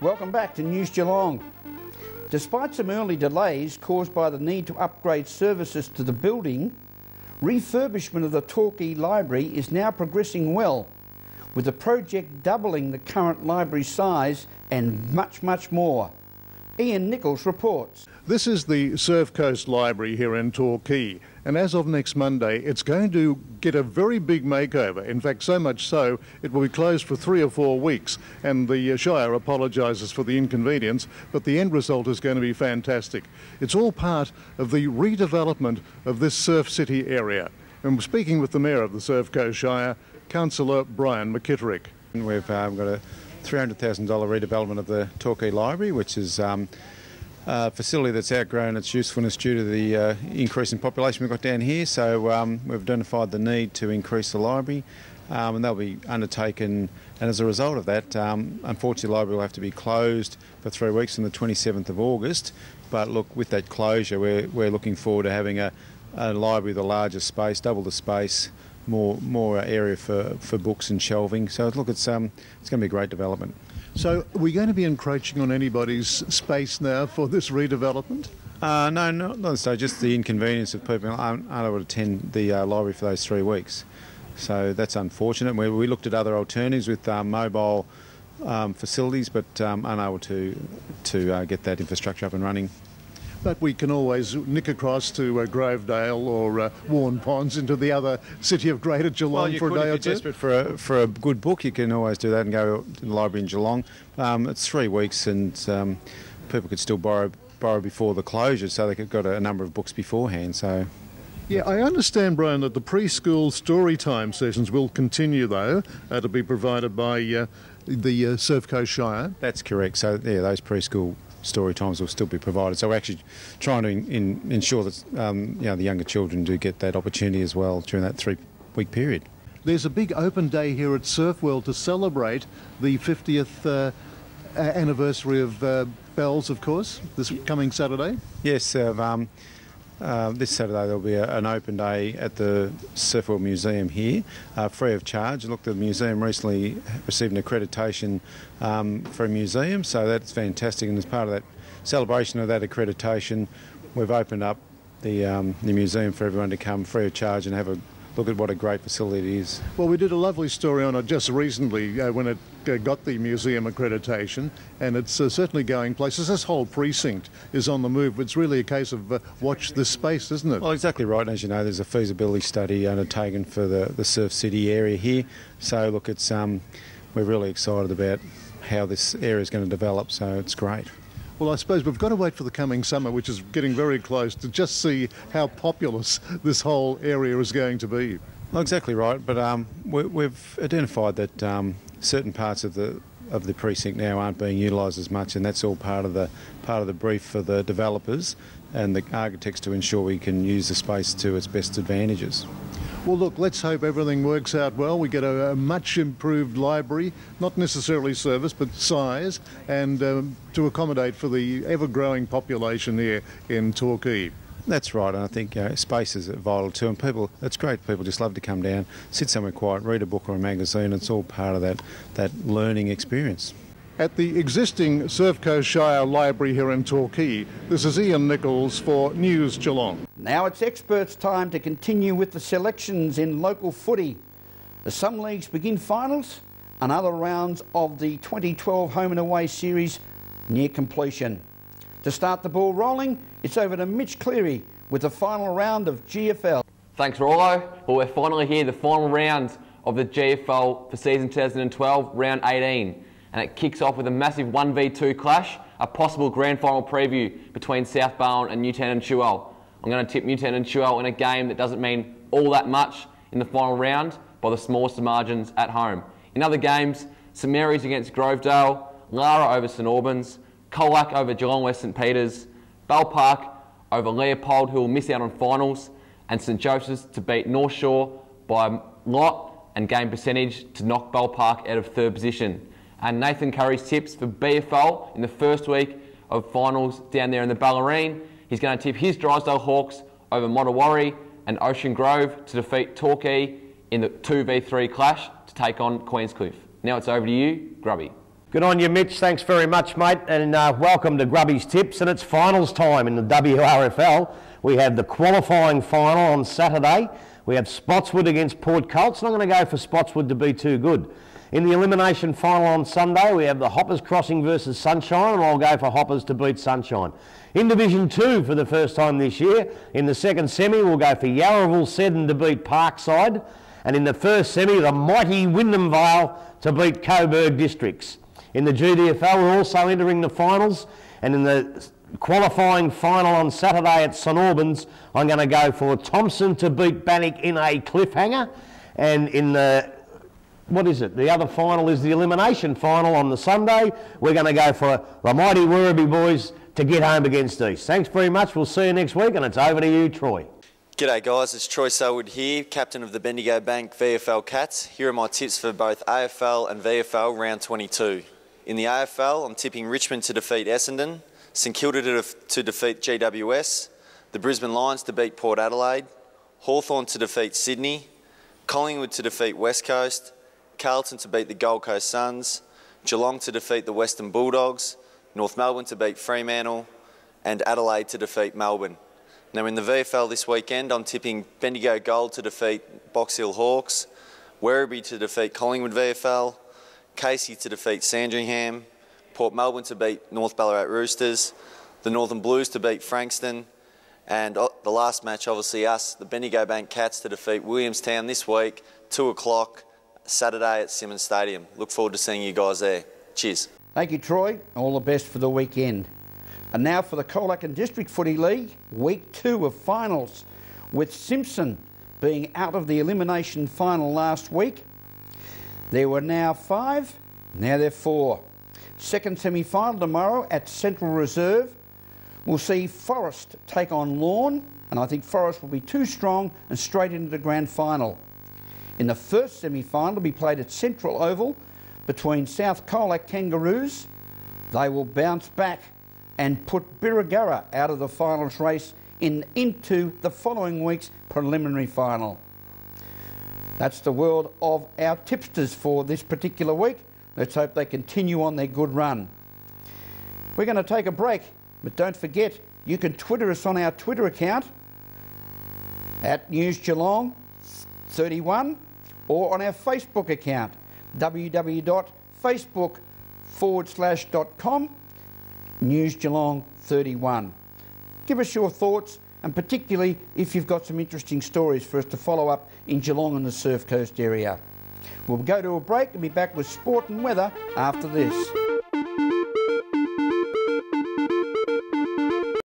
Welcome back to News Geelong. Despite some early delays caused by the need to upgrade services to the building, refurbishment of the Torquay Library is now progressing well, with the project doubling the current library size and much, much more. Ian Nichols reports. This is the Surf Coast Library here in Torquay, and as of next Monday it's going to get a very big makeover. In fact, so much so it will be closed for 3 or 4 weeks, and the Shire apologises for the inconvenience, but the end result is going to be fantastic. It's all part of the redevelopment of this Surf City area. And we're speaking with the Mayor of the Surf Coast Shire, Councillor Brian McKitterick. We've got a $300,000 redevelopment of the Torquay Library, which is a facility that's outgrown its usefulness due to the increase in population we've got down here. So we've identified the need to increase the library, and they'll be undertaken. And as a result of that, unfortunately, the library will have to be closed for 3 weeks on the 27th of August. But look, with that closure, we're looking forward to having a library with a larger space, double the space, more area for books and shelving. So look, it's going to be a great development. So are we going to be encroaching on anybody's space now for this redevelopment? No, not so. Just the inconvenience of people aren't able to attend the library for those 3 weeks. So that's unfortunate. We looked at other alternatives with mobile facilities, but unable to get that infrastructure up and running. But we can always nick across to Grovedale or Warren Ponds into the other city of Greater Geelong for a day or two. If you're desperate for a good book, you can always do that and go to the library in Geelong. It's 3 weeks, and people could still borrow before the closure, so they've got a number of books beforehand. So. Yeah, I understand, Brian, that the preschool story time sessions will continue, though, to be provided by the Surf Coast Shire. That's correct. So, yeah, those preschool story times will still be provided. So we're actually trying to ensure that the younger children do get that opportunity as well during that 3-week period. There's a big open day here at Surf World to celebrate the 50th anniversary of Bells, of course, this coming Saturday. Yes, this Saturday there'll be an open day at the Surf World Museum here, free of charge. Look, the museum recently received an accreditation for a museum, so that's fantastic. And as part of that celebration of that accreditation, we've opened up the museum for everyone to come free of charge and have a look at what a great facility it is. Well, we did a lovely story on it just recently when it got the museum accreditation, and it's certainly going places. This whole precinct is on the move. It's really a case of watch this space, isn't it? Well, exactly right. And as you know, there's a feasibility study undertaken for the Surf City area here. So look, it's we're really excited about how this area is going to develop, so it's great. Well, I suppose we've got to wait for the coming summer, which is getting very close, to just see how populous this whole area is going to be. Well, exactly right. But we've identified that certain parts of the precinct now aren't being utilised as much, and that's all part of the brief for the developers and the architects to ensure we can use the space to its best advantages. Well, look, let's hope everything works out well. We get a much improved library, not necessarily service, but size, and to accommodate for the ever-growing population here in Torquay. That's right, and I think space is vital too, and people, it's great, people just love to come down, sit somewhere quiet, read a book or a magazine. It's all part of that learning experience. At the existing Surf Coast Shire Library here in Torquay, this is Ian Nichols for News Geelong. Now it's experts' time to continue with the selections in local footy. As some leagues begin finals and other rounds of the 2012 home and away series near completion. To start the ball rolling, it's over to Mitch Cleary with the final round of GFL. Thanks, Rollo. Well, we're finally here, the final round of the GFL for season 2012, round 18. And it kicks off with a massive 1v2 clash, a possible grand final preview between South Barwon and Newtown and Chewell. I'm going to tip Newtown and Chewell in a game that doesn't mean all that much in the final round by the smallest of margins at home. In other games, St Mary's against Grovedale, Lara over St Albans, Colac over Geelong West St Peters, Bell Park over Leopold, who will miss out on finals, and St Joseph's to beat North Shore by a lot and game percentage to knock Bell Park out of third position. And Nathan Curry's tips for BFL in the first week of finals down there in the Ballerine. He's going to tip his Drysdale Hawks over Mottawarri and Ocean Grove to defeat Torquay in the 2v3 clash to take on Queenscliff. Now it's over to you, Grubby. Good on you, Mitch. Thanks very much, mate. And welcome to Grubby's Tips. And it's finals time in the WRFL. We have the qualifying final on Saturday. We have Spotswood against Port Colts, and I'm going to go for Spotswood to be too good. In the elimination final on Sunday, we have the Hoppers Crossing versus Sunshine, and I'll go for Hoppers to beat Sunshine. In Division 2 for the first time this year, in the second semi, we'll go for Yarraville Seddon to beat Parkside, and in the first semi, the mighty Wyndham Vale to beat Coburg Districts. In the GDFL, we're also entering the finals, and in the qualifying final on Saturday at St Albans, I'm going to go for Thompson to beat Bannock in a cliffhanger, and in the the other final is the elimination final on the Sunday. We're going to go for the mighty Werribee boys to get home against East. Thanks very much. We'll see you next week, and it's over to you, Troy. G'day guys, it's Troy Selwood here, captain of the Bendigo Bank VFL Cats. Here are my tips for both AFL and VFL round 22. In the AFL, I'm tipping Richmond to defeat Essendon, St Kilda to defeat GWS, the Brisbane Lions to beat Port Adelaide, Hawthorn to defeat Sydney, Collingwood to defeat West Coast, Carlton to beat the Gold Coast Suns, Geelong to defeat the Western Bulldogs, North Melbourne to beat Fremantle, and Adelaide to defeat Melbourne. Now in the VFL this weekend, I'm tipping Bendigo Gold to defeat Box Hill Hawks, Werribee to defeat Collingwood VFL, Casey to defeat Sandringham, Port Melbourne to beat North Ballarat Roosters, the Northern Blues to beat Frankston, and the last match, obviously us, the Bendigo Bank Cats to defeat Williamstown this week, 2 o'clock, Saturday at Simmons Stadium. Look forward to seeing you guys there. Cheers. Thank you, Troy. All the best for the weekend. And now for the Colac and District Footy League, Week 2 of finals, with Simpson being out of the elimination final last week. There were now 5, now they're 4. Second semi-final tomorrow at Central Reserve. We'll see Forest take on Lorne, and I think Forest will be too strong and straight into the grand final. In the first semi-final to be played at Central Oval between South Colac Kangaroos, they will bounce back and put Birregurra out of the finals race into the following week's preliminary final. That's the world of our tipsters for this particular week. Let's hope they continue on their good run. We're going to take a break, but don't forget, you can Twitter us on our Twitter account at News Geelong 31 or on our Facebook account, www.facebook.com News Geelong 31. Give us your thoughts, and particularly if you've got some interesting stories for us to follow up in Geelong and the Surf Coast area. We'll go to a break and be back with sport and weather after this.